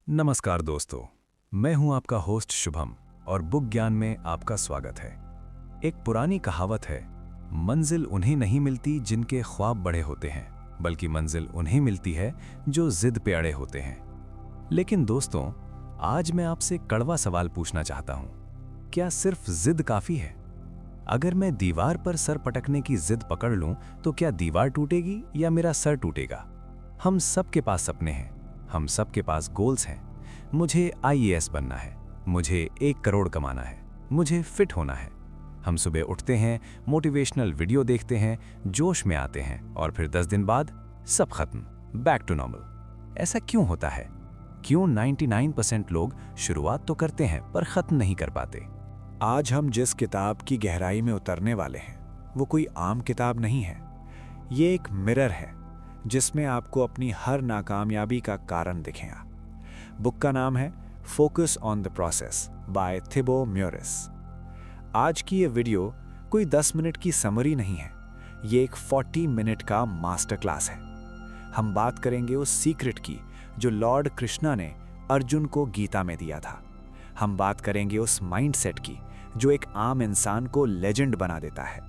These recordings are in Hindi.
नमस्कार दोस्तों, मैं हूं आपका होस्ट शुभम और बुक ज्ञान में आपका स्वागत है। एक पुरानी कहावत है, मंजिल उन्हें नहीं मिलती जिनके ख्वाब बड़े होते हैं, बल्कि मंजिल उन्हें मिलती है जो जिद पे अड़े होते हैं। लेकिन दोस्तों, आज मैं आपसे कड़वा सवाल पूछना चाहता हूं, क्या सिर्फ जिद काफी है? अगर मैं दीवार पर सर पटकने की जिद पकड़ लूं तो क्या दीवार टूटेगी या मेरा सर टूटेगा? हम सबके पास सपने हैं, हम सबके पास गोल्स हैं। मुझे आईएएस बनना है, मुझे 1 करोड़ कमाना है, मुझे फिट होना है। हम सुबह उठते हैं, मोटिवेशनल वीडियो देखते हैं, जोश में आते हैं और फिर 10 दिन बाद सब खत्म, बैक टू नॉर्मल। ऐसा क्यों होता है? क्यों 99% लोग शुरुआत तो करते हैं पर खत्म नहीं कर पाते? आज हम जिस किताब की गहराई में उतरने वाले हैं वो कोई आम किताब नहीं है। ये एक मिरर है जिसमें आपको अपनी हर नाकामयाबी का कारण दिखेगा। बुक का नाम है focus on the process by Thibaut Meurisse. आज की ये वीडियो कोई 10 मिनट की समरी नहीं है, ये एक 40 मिनट का मास्टर क्लास है। हम बात करेंगे उस सीक्रेट की जो लॉर्ड कृष्णा ने अर्जुन को गीता में दिया था। हम बात करेंगे उस माइंडसेट की जो एक आम इंसान को लेजेंड बना देता है।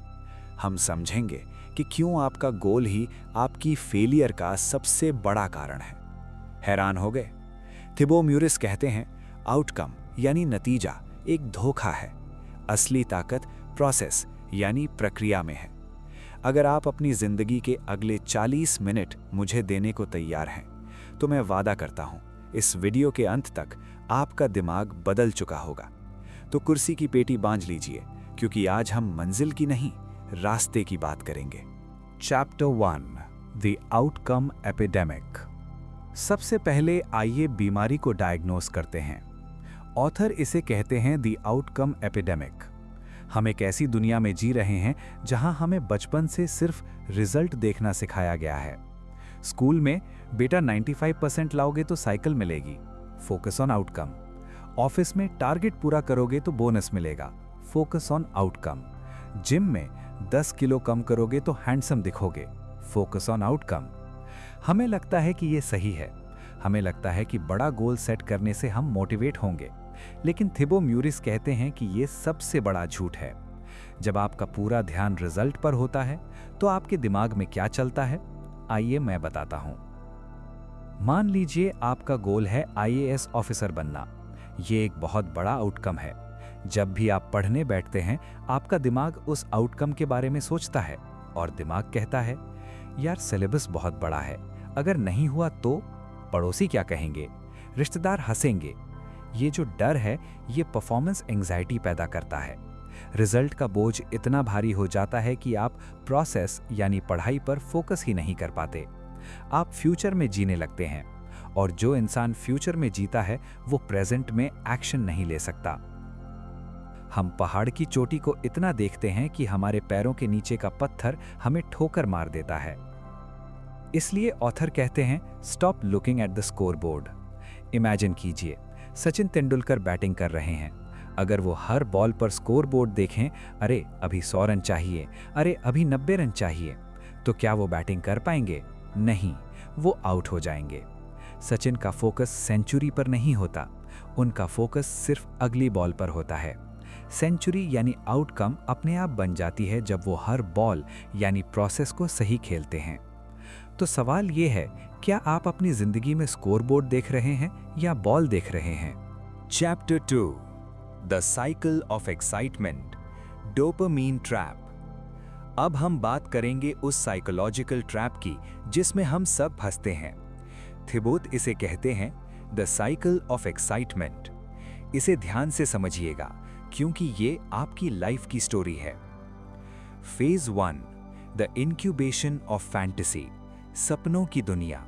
हम समझेंगे कि क्यों आपका गोल ही आपकी फेलियर का सबसे बड़ा कारण है। हैरान हो गए? थिबो म्यूरिस कहते हैं, आउटकम यानी नतीजा एक धोखा है, असली ताकत प्रोसेस यानी प्रक्रिया में है। अगर आप अपनी जिंदगी के अगले 40 मिनट मुझे देने को तैयार हैं तो मैं वादा करता हूं इस वीडियो के अंत तक आपका दिमाग बदल चुका होगा। तो कुर्सी की पेटी बांध लीजिए, क्योंकि आज हम मंजिल की नहीं, रास्ते की बात करेंगे। Chapter 1, the outcome epidemic. सबसे पहले आइए बीमारी को डायग्नोस करते हैं। ऑथर इसे कहते हैं द आउटकम एपिडेमिक। हम एक ऐसी दुनिया में जी रहे हैं जहां हमें बचपन से सिर्फ रिजल्ट देखना सिखाया गया है। स्कूल में बेटा 95% लाओगे तो साइकिल मिलेगी, फोकस ऑन आउटकम। ऑफिस में टारगेट पूरा करोगे तो बोनस मिलेगा, फोकस ऑन आउटकम। जिम में 10 किलो कम करोगे तो हैंडसम दिखोगे, फोकस ऑन आउटकम। हमें लगता है कि ये सही है, हमें लगता है कि बड़ा गोल सेट करने से हम मोटिवेट होंगे, लेकिन थिबो म्यूरिस कहते हैं कि ये सबसे बड़ा झूठ है। जब आपका पूरा ध्यान रिजल्ट पर होता है तो आपके दिमाग में क्या चलता है, आइए मैं बताता हूं। मान लीजिए आपका गोल है आईएएस ऑफिसर बनना। ये एक बहुत बड़ा आउटकम है। जब भी आप पढ़ने बैठते हैं आपका दिमाग उस आउटकम के बारे में सोचता है और दिमाग कहता है, यार सिलेबस बहुत बड़ा है, अगर नहीं हुआ तो पड़ोसी क्या कहेंगे, रिश्तेदार हंसेंगे। ये जो डर है ये परफॉर्मेंस एंजाइटी पैदा करता है। रिजल्ट का बोझ इतना भारी हो जाता है कि आप प्रोसेस यानी पढ़ाई पर फोकस ही नहीं कर पाते। आप फ्यूचर में जीने लगते हैं, और जो इंसान फ्यूचर में जीता है वो प्रेजेंट में एक्शन नहीं ले सकता। हम पहाड़ की चोटी को इतना देखते हैं कि हमारे पैरों के नीचे का पत्थर हमें ठोकर मार देता है। इसलिए ऑथर कहते हैं, stop looking at the score board. Imagine कीजिए, सचिन तेंदुलकर बैटिंग कर रहे हैं। अगर वो हर बॉल पर स्कोर बोर्ड देखें, अरे अभी 100 रन चाहिए, अरे अभी 90 रन चाहिए, तो क्या वो बैटिंग कर पाएंगे? नहीं, वो आउट हो जाएंगे। सचिन का फोकस सेंचुरी पर नहीं होता, उनका फोकस सिर्फ अगली बॉल पर होता है। सेंचुरी यानी आउटकम अपने आप बन जाती है जब वो हर बॉल यानी प्रोसेस को सही खेलते हैं। तो सवाल ये है, क्या आप अपनी जिंदगी में स्कोरबोर्ड देख रहे हैं या बॉल देख रहे हैं? Chapter 2, the cycle of excitement, dopamine trap. अब हम बात करेंगे उस साइकोलॉजिकल ट्रैप की जिसमें हम सब फंसते हैं। थिबोत इसे कहते हैं द साइकिल ऑफ एक्साइटमेंट। इसे ध्यान से समझिएगा, क्योंकि ये आपकी लाइफ की स्टोरी है। Phase 1, the incubation of fantasy, सपनों की दुनिया।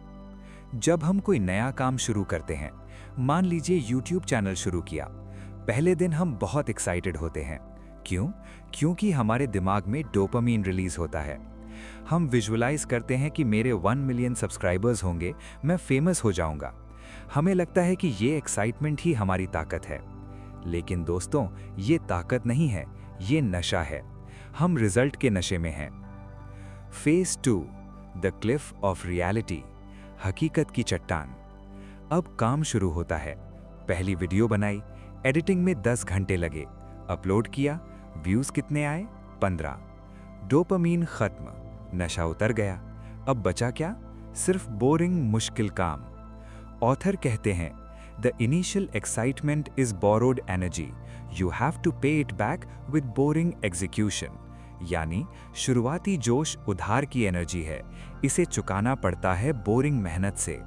जब हम कोई नया काम शुरू करते हैं, मान लीजिए यूट्यूब चैनल शुरू किया, पहले दिन हम बहुत एक्साइटेड होते हैं। क्यों? क्योंकि हमारे दिमाग में डोपामीन रिलीज होता है। हम विजुअलाइज करते हैं कि मेरे 1 मिलियन सब्सक्राइबर्स होंगे, मैं फेमस हो जाऊंगा। हमें लगता है कि ये एक्साइटमेंट ही हमारी ताकत है। लेकिन दोस्तों, ये ताकत नहीं है, ये नशा है। हम रिजल्ट के नशे में हैं। Phase 2, the Cliff of reality, हकीकत की चट्टान। अब काम शुरू होता है। पहली वीडियो बनाई, एडिटिंग में 10 घंटे लगे, अपलोड किया, व्यूज कितने आए? 15। डोपामीन खत्म, नशा उतर गया। अब बचा क्या? सिर्फ बोरिंग मुश्किल काम। ऑथर कहते हैं, the initial excitement is borrowed energy, you have to pay it back with boring execution. यानी शुरुआती जोश उधार की एनर्जी है, इसे चुकाना पड़ता है बोरिंग मेहनत से।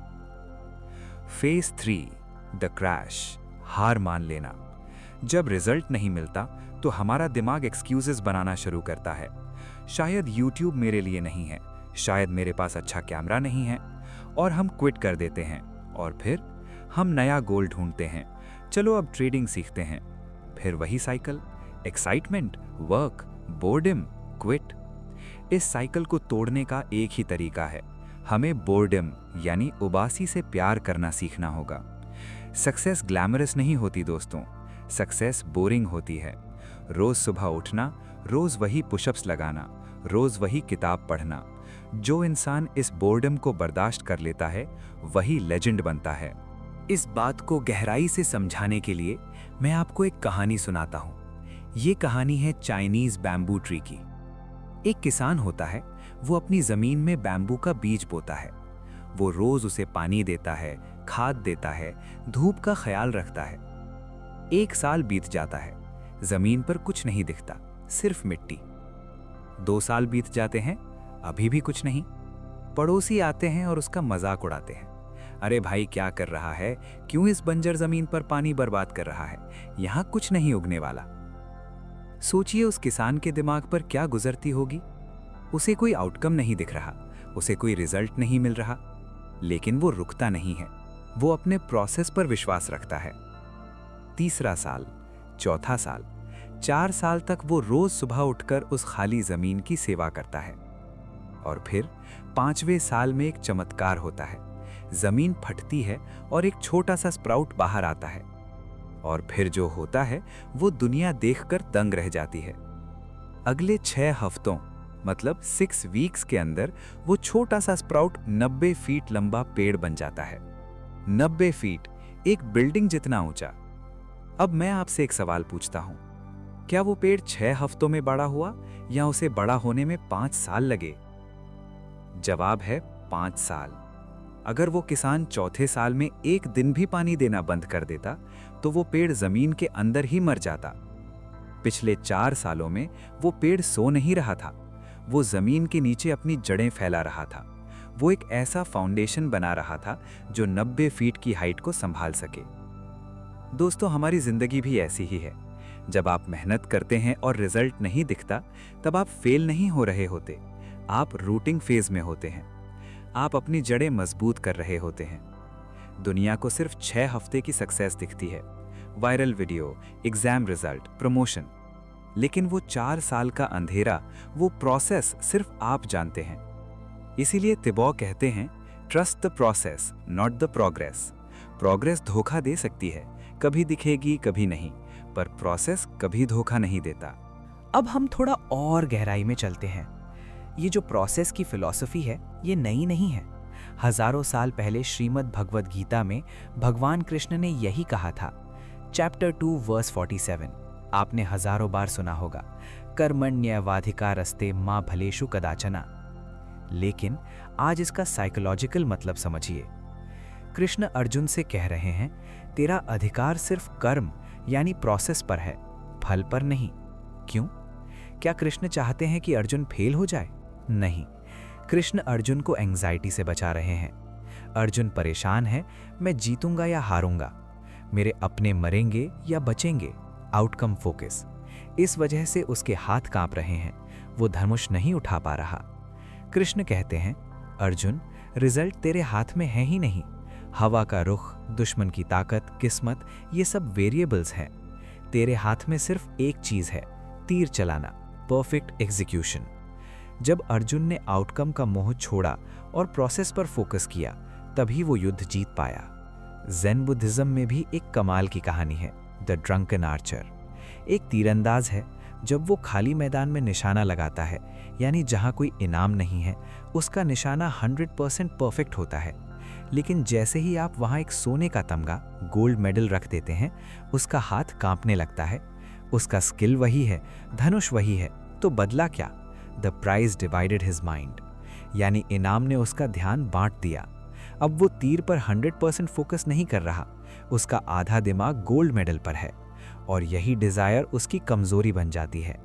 फेज 3, द क्रैश, हार मान लेना। जब रिजल्ट नहीं मिलता तो हमारा दिमाग एक्सक्यूजेस बनाना शुरू करता है। शायद YouTube मेरे लिए नहीं है, शायद मेरे पास अच्छा कैमरा नहीं है, और हम क्विट कर देते हैं। और फिर हम नया गोल ढूंढते हैं, चलो अब ट्रेडिंग सीखते हैं। फिर वही cycle, excitement, work, boredom, quit. इस साइकिल को तोड़ने का एक ही तरीका है, हमें बोर्डम यानी उबासी से प्यार करना सीखना होगा। सक्सेस ग्लैमरस नहीं होती दोस्तों, सक्सेस बोरिंग होती है। रोज सुबह उठना, रोज वही पुशअप्स लगाना, रोज वही किताब पढ़ना। जो इंसान इस बोर्डम को बर्दाश्त कर लेता है वही लेजेंड बनता है। इस बात को गहराई से समझाने के लिए मैं आपको एक कहानी सुनाता हूँ। ये कहानी है चाइनीज बैम्बू ट्री की। एक किसान होता है, वो अपनी जमीन में बैम्बू का बीज बोता है। वो रोज उसे पानी देता है, खाद देता है, धूप का ख्याल रखता है। 1 साल बीत जाता है, जमीन पर कुछ नहीं दिखता, सिर्फ मिट्टी। 2 साल बीत जाते हैं, अभी भी कुछ नहीं। पड़ोसी आते हैं और उसका मजाक उड़ाते हैं, अरे भाई क्या कर रहा है, क्यों इस बंजर जमीन पर पानी बर्बाद कर रहा है, यहां कुछ नहीं उगने वाला। सोचिए उस किसान के दिमाग पर क्या गुजरती होगी। उसे कोई आउटकम नहीं दिख रहा, उसे कोई रिजल्ट नहीं मिल रहा, लेकिन वो रुकता नहीं है। वो अपने प्रोसेस पर विश्वास रखता है। 3रा साल, 4था साल, 4 साल तक वो रोज सुबह उठकर उस खाली जमीन की सेवा करता है। और फिर 5वें साल में एक चमत्कार होता है, जमीन फटती है और एक छोटा सा स्प्राउट बाहर आता है। और फिर जो होता है वो दुनिया देखकर दंग रह जाती है। अगले 6 हफ्तों मतलब 6 वीक्स के अंदर वो छोटा सा स्प्राउट 90 फीट लंबा पेड़ बन जाता है। 90 फीट, एक बिल्डिंग जितना ऊंचा। अब मैं आपसे एक सवाल पूछता हूं, क्या वो पेड़ 6 हफ्तों में बड़ा हुआ या उसे बड़ा होने में 5 साल लगे? जवाब है 5 साल। अगर वो किसान 4थे साल में 1 दिन भी पानी देना बंद कर देता तो वो पेड़ जमीन के अंदर ही मर जाता। पिछले 4 सालों में वो पेड़ सो नहीं रहा था, वो जमीन के नीचे अपनी जड़ें फैला रहा था। वो एक ऐसा फाउंडेशन बना रहा था जो 90 फीट की हाइट को संभाल सके। दोस्तों, हमारी जिंदगी भी ऐसी ही है। जब आप मेहनत करते हैं और रिजल्ट नहीं दिखता, तब आप फेल नहीं हो रहे होते, आप रूटिंग फेज में होते हैं। आप अपनी जड़ें मजबूत कर रहे होते हैं। दुनिया को सिर्फ 6 हफ्ते की सक्सेस दिखती है, viral video, exam result, promotion. लेकिन वो 4 साल का अंधेरा, वो प्रोसेस सिर्फ आप जानते हैं। इसीलिए तिबौ कहते हैं, trust the process not the progress. Progress धोखा दे सकती है, कभी दिखेगी कभी नहीं, पर प्रोसेस कभी धोखा नहीं देता। अब हम थोड़ा और गहराई में चलते हैं। ये जो प्रोसेस की फिलॉसफी है, ये नई नहीं है। हजारों साल पहले श्रीमद् भगवद गीता में भगवान कृष्ण ने यही कहा था। चैप्टर 2 वर्स 47 आपने हजारों बार सुना होगा, कर्मण्येवाधिकारस्ते मा फलेषु कदाचन। लेकिन आज इसका साइकोलॉजिकल मतलब समझिए। कृष्ण अर्जुन से कह रहे हैं, तेरा अधिकार सिर्फ कर्म यानी प्रोसेस पर है, फल पर नहीं। क्यों? क्या कृष्ण चाहते हैं कि अर्जुन फेल हो जाए? नहीं, कृष्ण अर्जुन को एंजाइटी से बचा रहे हैं। अर्जुन परेशान है, मैं जीतूंगा या हारूंगा, मेरे अपने मरेंगे या बचेंगे, आउटकम फोकस। इस वजह से उसके हाथ कांप रहे हैं, वो धनुष नहीं उठा पा रहा। कृष्ण कहते हैं, अर्जुन रिजल्ट तेरे हाथ में है ही नहीं। हवा का रुख, दुश्मन की ताकत, किस्मत, ये सब वेरिएबल्स हैं। तेरे हाथ में सिर्फ एक चीज है, तीर चलाना, परफेक्ट एग्जीक्यूशन। जब अर्जुन ने आउटकम का मोह छोड़ा और प्रोसेस पर फोकस किया, तभी वो युद्ध जीत पाया। ज़ेन बुद्धिज्म में भी एक कमाल की कहानी है, द ड्रंकन आर्चर। एक तीरंदाज है, जब वो खाली मैदान में निशाना लगाता है, यानी जहां कोई इनाम नहीं है, उसका निशाना 100% परफेक्ट होता है। लेकिन जैसे ही आप वहाँ एक सोने का तमगा, गोल्ड मेडल रख देते हैं, उसका हाथ कांपने लगता है। उसका स्किल वही है, धनुष वही है, तो बदला क्या? The prize divided his mind, यानी इनाम ने उसका ध्यान बांट दिया। अब वो तीर पर 100% फोकस नहीं कर रहा, उसका आधा दिमाग गोल्ड मेडल पर है, और यही डिजायर उसकी कमजोरी बन जाती है।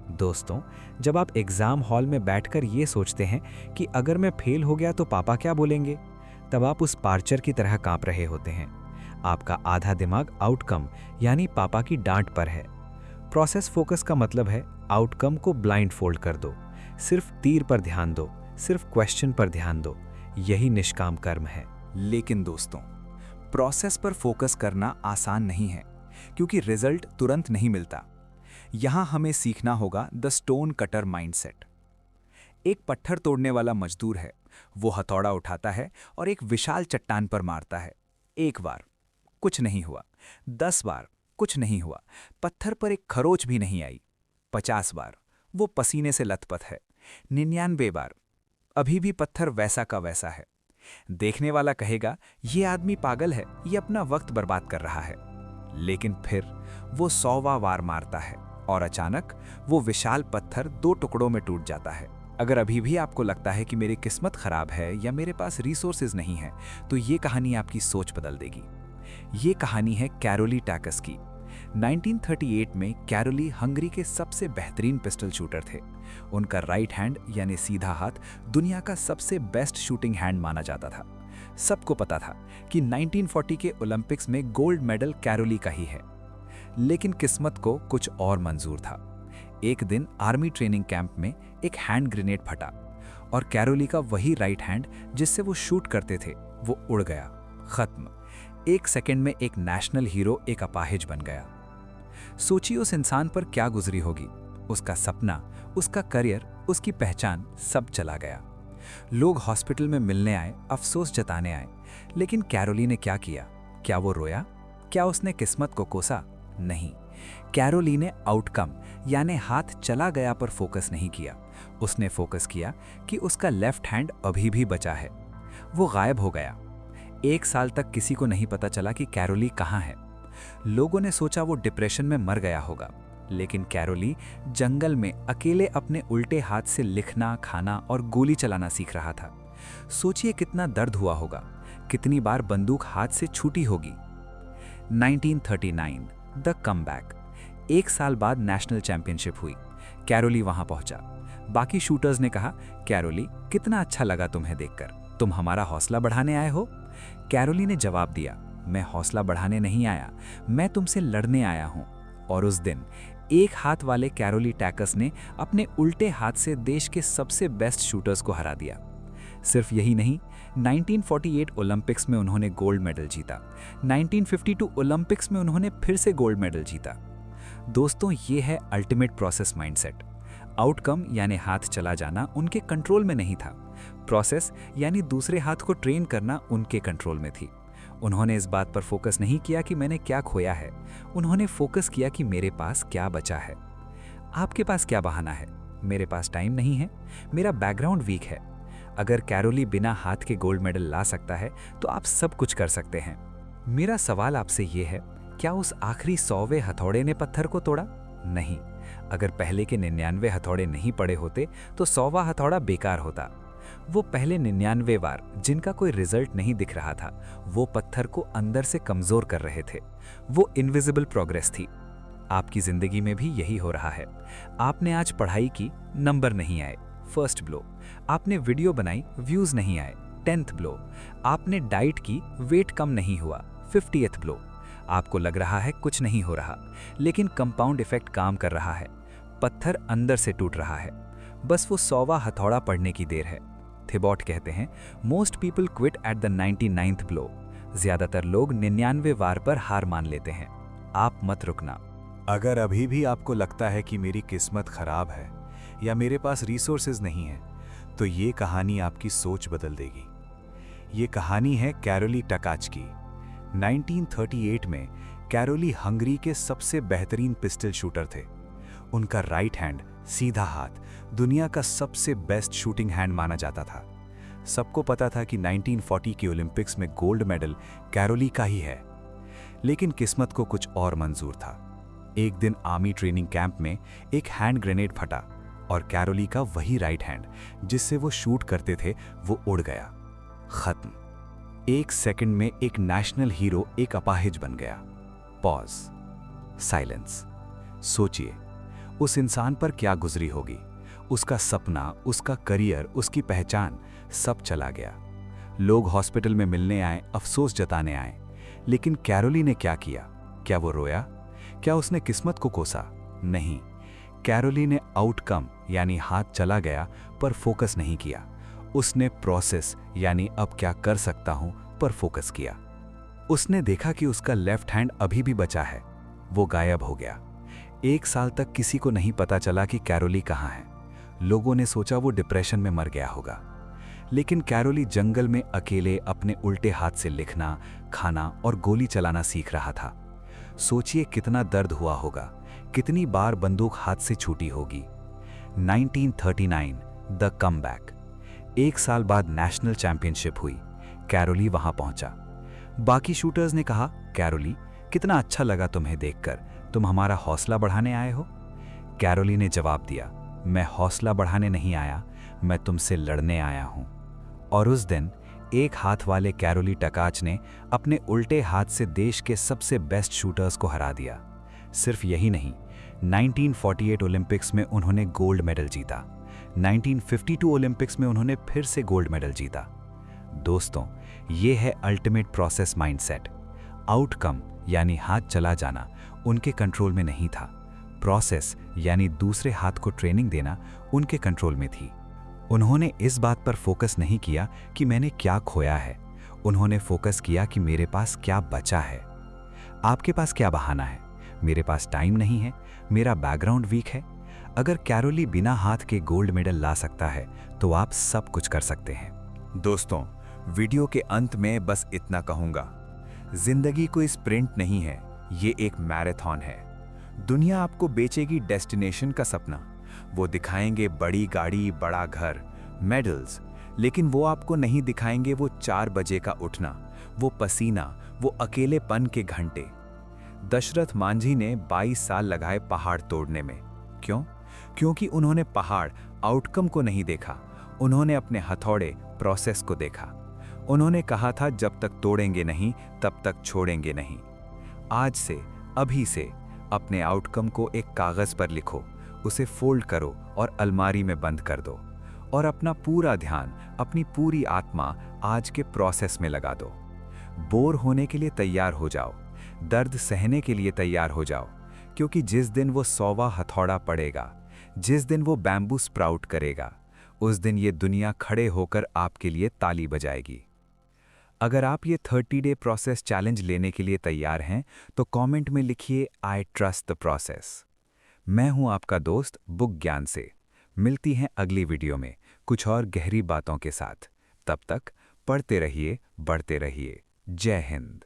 दोस्तों, जब आप एग्जाम हॉल में बैठकर ये सोचते हैं कि अगर मैं फेल हो गया तो पापा क्या बोलेंगे, तब आप उस पार्चर की तरह कांप रहे होते हैं। आपका आधा दिमाग आउटकम यानी पापा की डांट पर है। प्रोसेस फोकस का मतलब है आउटकम को ब्लाइंड फोल्ड कर दो, सिर्फ तीर पर ध्यान दो, सिर्फ क्वेश्चन पर ध्यान दो। यही निष्काम कर्म है। लेकिन दोस्तों, प्रोसेस पर फोकस करना आसान नहीं है, क्योंकि रिजल्ट तुरंत नहीं मिलता। यहां हमें सीखना होगा द स्टोन कटर माइंडसेट। एक पत्थर तोड़ने वाला मजदूर है। वो हथौड़ा उठाता है और एक विशाल चट्टान पर मारता है। 1 बार, कुछ नहीं हुआ। 10 बार, कुछ नहीं हुआ। पत्थर पर एक खरोच भी नहीं आई। 50 बार, वो पसीने से लथपथ है। 99 बार, अभी भी पत्थर वैसा का वैसा है। देखने वाला कहेगा, ये आदमी पागल है, ये अपना वक्त बर्बाद कर रहा है। लेकिन फिर वो 100वां वार मारता है और अचानक वो विशाल पत्थर 2 टुकड़ों में टूट जाता है। अगर अभी भी आपको लगता है कि मेरी किस्मत खराब है या मेरे पास रिसोर्सेज नहीं है, तो ये कहानी आपकी सोच बदल देगी। ये कहानी है कैरोली टैकस की। 1938 में कैरोली हंगरी के सबसे बेहतरीन पिस्टल शूटर थे। उनका राइट हैंड यानी सीधा हाथ दुनिया का सबसे बेस्ट शूटिंग हैंड माना जाता था। सबको पता था कि 1940 के ओलंपिक्स में गोल्ड मेडल कैरोली का ही है। लेकिन किस्मत को कुछ और मंजूर था। एक दिन आर्मी ट्रेनिंग कैंप में एक हैंड ग्रेनेड फटा और कैरोली का वही राइट हैंड जिससे वो शूट करते थे, वो उड़ गया। खत्म। 1 सेकंड में एक नेशनल हीरो एक अपाहिज बन गया। सोचिए उस इंसान पर क्या गुजरी होगी। उसका सपना, उसका करियर, उसकी पहचान सब चला गया। लोग हॉस्पिटल में मिलने आए, अफसोस जताने आए। लेकिन कैरोली ने क्या किया? क्या वो रोया? क्या उसने किस्मत को कोसा? नहीं। कैरोली ने आउटकम यानी हाथ चला गया पर फोकस नहीं किया। उसने फोकस किया कि उसका लेफ्ट हैंड अभी भी बचा है। वो गायब हो गया। 1 साल तक किसी को नहीं पता चला कि कैरोली कहाँ है। लोगों ने सोचा वो डिप्रेशन में मर गया होगा। लेकिन कैरोली जंगल में अकेले अपने उल्टे हाथ से लिखना, खाना और गोली चलाना सीख रहा था। सोचिए कितना दर्द हुआ होगा, कितनी बार बंदूक हाथ से छूटी होगी। 1939 द कमबैक। 1 साल बाद नेशनल चैंपियनशिप हुई। कैरोली वहां पहुंचा। बाकी शूटर्स ने कहा, कैरोली कितना अच्छा लगा तुम्हें देखकर, तुम हमारा हौसला बढ़ाने आए हो? कैरोली ने जवाब दिया, मैं हौसला बढ़ाने नहीं आया, मैं तुमसे लड़ने आया हूं। और उस दिन एक हाथ वाले कैरोली टैकस ने अपने उल्टे हाथ से देश के सबसे बेस्ट शूटर्स को हरा दिया। सिर्फ यही नहीं, 1948 ओलंपिक्स में उन्होंने गोल्ड मेडल जीता। 1952 ओलंपिक्स में उन्होंने फिर से गोल्ड मेडल जीता। दोस्तों, ये है अल्टीमेट प्रोसेस माइंडसेट। आउटकम यानी हाथ चला जाना उनके कंट्रोल में नहीं था। प्रोसेस यानी दूसरे हाथ को ट्रेन करना उनके कंट्रोल में थी। उन्होंने इस बात पर फोकस नहीं किया कि मैंने क्या खोया है, उन्होंने फोकस किया कि मेरे पास क्या बचा है। आपके पास क्या बहाना है? मेरे पास टाइम नहीं है, मेरा बैकग्राउंड वीक है। अगर कैरोली बिना हाथ के गोल्ड मेडल ला सकता है तो आप सब कुछ कर सकते हैं। मेरा सवाल आपसे ये है, क्या उस आखिरी 100वें हथौड़े ने पत्थर को तोड़ा? नहीं। अगर पहले के 99 हथौड़े नहीं पड़े होते तो 100वां हथौड़ा बेकार होता। वो पहले 99 बार जिनका कोई रिजल्ट नहीं दिख रहा था, वो पत्थर को अंदर से कमजोर कर रहे थे। वो इनविजिबल प्रोग्रेस थी। आपकी जिंदगी में भी यही हो रहा है। आपने आज पढ़ाई की, नंबर नहीं आए, फर्स्ट ब्लो। आपने वीडियो बनाई, व्यूज नहीं आए, 10th ब्लो। आपने डाइट की, वेट कम नहीं हुआ, 50th ब्लो। आपको लग रहा है कुछ नहीं हो रहा, लेकिन कंपाउंड इफेक्ट काम कर रहा है। पत्थर अंदर से टूट रहा है, बस वो 100वां हथौड़ा पड़ने की देर है। थिबॉट कहते हैं, most people quit at the 99th blow. ज्यादातर लोग 99 वार पर हार मान लेते हैं। आप मत रुकना। अगर अभी भी आपको लगता है कि मेरी किस्मत खराब है या मेरे पास रिसोर्सेज नहीं है, तो ये कहानी आपकी सोच बदल देगी। ये कहानी है कैरोली टकाच की। 1938 में कैरोली हंगरी के सबसे बेहतरीन पिस्टल शूटर थे। उनका राइट हैंड, सीधा हाथ, दुनिया का सबसे बेस्ट शूटिंग हैंड माना जाता था। सबको पता था कि 1940 के ओलंपिक्स में गोल्ड मेडल कैरोली का ही है। लेकिन किस्मत को कुछ और मंजूर था। एक दिन आर्मी ट्रेनिंग कैंप में एक हैंड ग्रेनेड फटा और कैरोली का वही राइट हैंड जिससे वो शूट करते थे वो उड़ गया। खत्म। 1 सेकंड में एक नेशनल हीरो एक अपाहिज बन गया। Pause, silence. सोचिए उस इंसान पर क्या गुजरी होगी। उसका सपना, उसका करियर, उसकी पहचान सब चला गया। लोग हॉस्पिटल में मिलने आए, अफसोस जताने आए। लेकिन कैरोली ने क्या किया? क्या वो रोया? क्या उसने किस्मत को कोसा? नहीं, कैरोली ने आउटकम यानी हाथ चला गया पर फोकस नहीं किया। उसने प्रोसेस यानी अब क्या कर सकता हूं पर फोकस किया। उसने देखा कि उसका लेफ्ट हैंड अभी भी बचा है। वो गायब हो गया। 1 साल तक किसी को नहीं पता चला कि कैरोली कहाँ है। लोगों ने सोचा वो डिप्रेशन में मर गया होगा। लेकिन कैरोली जंगल में अकेले अपने उल्टे हाथ से लिखना, खाना और गोली चलाना सीख रहा था। सोचिए कितना दर्द हुआ होगा, कितनी बार बंदूक हाथ से छूटी होगी। 1939 द कमबैक। 1 साल बाद नेशनल चैंपियनशिप हुई। कैरोली वहां पहुंचा। बाकी शूटर्स ने कहा, कैरोली कितना अच्छा लगा तुम्हें देखकर, तुम हमारा हौसला बढ़ाने आए हो? कैरोली ने जवाब दिया, मैं हौसला बढ़ाने नहीं आया, मैं तुमसे लड़ने आया हूं। और उस दिन एक हाथ वाले कैरोली टकाच ने अपने उल्टे हाथ से देश के सबसे बेस्ट शूटर्स को हरा दिया। सिर्फ यही नहीं, 1948 ओलंपिक्स में उन्होंने गोल्ड मेडल जीता। 1952 ओलंपिक्स में उन्होंने फिर से गोल्ड मेडल जीता। दोस्तों, ये है अल्टीमेट प्रोसेस माइंडसेट। आउटकम यानी हाथ चला जाना उनके कंट्रोल में नहीं था। प्रोसेस यानी दूसरे हाथ को ट्रेनिंग देना उनके कंट्रोल में थी। उन्होंने इस बात पर फोकस नहीं किया कि मैंने क्या खोया है। उन्होंने फोकस किया कि मेरे पास क्या बचा है। आपके पास क्या बहाना है? मेरे पास टाइम नहीं है, मेरा बैकग्राउंड वीक है। अगर कैरोली बिना हाथ के गोल्ड मेडल ला सकता है तो आप सब कुछ कर सकते हैं। दोस्तों, वीडियो के अंत में बस इतना कहूंगा, जिंदगी कोई स्प्रिंट नहीं है, ये एक मैराथन है। दुनिया आपको बेचेगी डेस्टिनेशन का सपना। वो दिखाएंगे बड़ी गाड़ी, बड़ा घर, मेडल्स, लेकिन वो आपको नहीं दिखाएंगे वो 4 बजे का उठना, वो पसीना, वो अकेलेपन के घंटे। दशरथ मांझी ने 22 साल लगाए पहाड़ तोड़ने में। क्यों? क्योंकि उन्होंने पहाड़ आउटकम को नहीं देखा, उन्होंने अपने हथौड़े प्रोसेस को देखा। उन्होंने कहा था, जब तक तोड़ेंगे नहीं तब तक छोड़ेंगे नहीं। आज से, अभी से अपने आउटकम को एक कागज पर लिखो, उसे फोल्ड करो और अलमारी में बंद कर दो, और अपना पूरा ध्यान, अपनी पूरी आत्मा आज के प्रोसेस में लगा दो। बोर होने के लिए तैयार हो जाओ, दर्द सहने के लिए तैयार हो जाओ, क्योंकि जिस दिन वो 100वां हथौड़ा पड़ेगा, जिस दिन वो बैम्बू स्प्राउट करेगा, उस दिन ये दुनिया खड़े होकर आपके लिए ताली बजाएगी। अगर आप ये 30 डे प्रोसेस चैलेंज लेने के लिए तैयार हैं तो कमेंट में लिखिए, आई ट्रस्ट द प्रोसेस। मैं हूं आपका दोस्त बुक ज्ञान से। मिलती हैं अगली वीडियो में कुछ और गहरी बातों के साथ। तब तक पढ़ते रहिए, बढ़ते रहिए। जय हिंद।